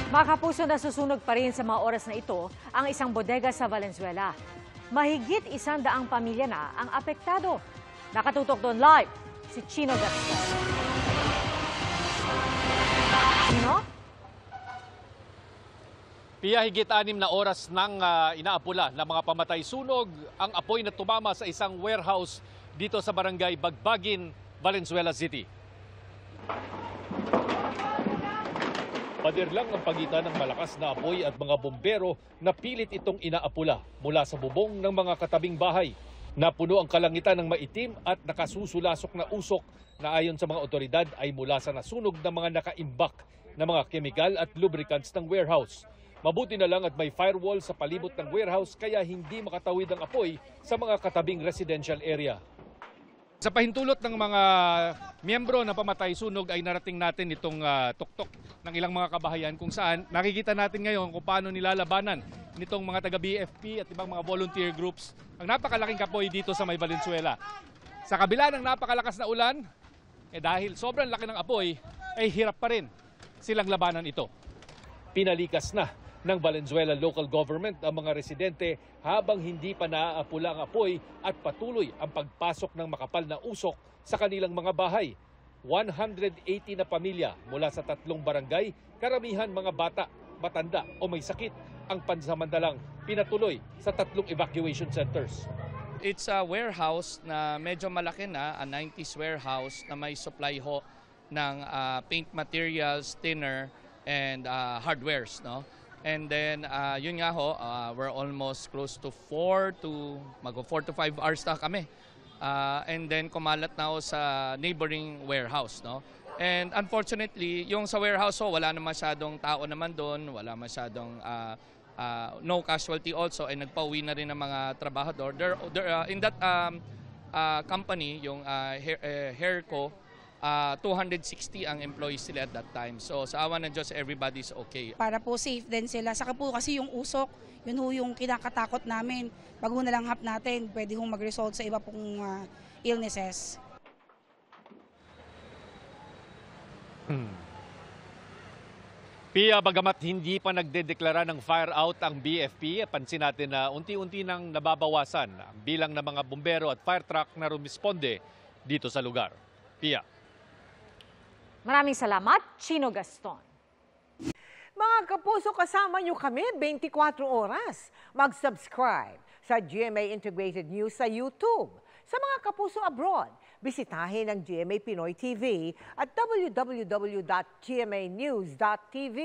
Mga kapuso, nasusunog pa rin sa mga oras na ito ang isang bodega sa Valenzuela. Mahigit 100 pamilya na ang apektado. Nakatutok doon live si Chino Gaston. Chino? Pia, higit 6 na oras nang inaapula ng mga pamatay sunog ang apoy na tumama sa isang warehouse dito sa barangay Bagbagin, Valenzuela City. Pader lang ang pagitan ng malakas na apoy at mga bombero na pilit itong inaapula mula sa bubong ng mga katabing bahay. Napuno ang kalangitan ng maitim at nakasusulasok na usok na ayon sa mga otoridad ay mula sa nasunog ng mga nakaimbak na mga kemikal at lubricants ng warehouse. Mabuti na lang at may firewall sa palibot ng warehouse kaya hindi makatawid ang apoy sa mga katabing residential area. Sa pahintulot ng mga miyembro na pamatay sunog ay narating natin itong tuktok ng ilang mga kabahayan kung saan nakikita natin ngayon kung paano nilalabanan nitong mga taga-BFP at ibang mga volunteer groups ang napakalaking kapoy dito sa may Valenzuela. Sa kabila ng napakalakas na ulan, dahil sobrang laki ng apoy, ay hirap pa rin silang labanan ito. Pinalikas na ng Valenzuela local government ang mga residente habang hindi pa naaapula ang apoy at patuloy ang pagpasok ng makapal na usok sa kanilang mga bahay. 180 na pamilya mula sa 3 barangay, karamihan mga bata, matanda o may sakit ang pansamantalang pinatuloy sa 3 evacuation centers. It's a warehouse na medyo malaki na, a 90s warehouse na may supply ho ng paint materials, thinner, and hardwares, no? And then, yun nga ho, we're almost close to 4 to 5 hours na kami. And then, kumalat na ho sa neighboring warehouse, no? And unfortunately, yung sa warehouse ho, wala na masyadong tao naman doon, wala masyadong no casualty also, ay nagpauwi na rin ng mga trabahador. In that company, yung Hairco, 260 ang employees sila at that time. So sa awa ng Diyos, everybody's okay. Para po safe din sila. Saka po kasi yung usok, yun ho yung kinakatakot namin. Pag nalanghap natin, pwede hong mag-result sa iba pong illnesses. Pia, bagamat hindi pa nagdedeklara ng fire out ang BFP, pansin natin na unti-unti nang nababawasan ang bilang ng mga bumbero at fire truck na rumisponde dito sa lugar. Pia. Maraming salamat, Chino Gaston. Mga kapuso, kasama nyo kami 24 oras. Mag-subscribe sa GMA Integrated News sa YouTube. Sa mga kapuso abroad, bisitahin ang GMA Pinoy TV at www.gmanews.tv.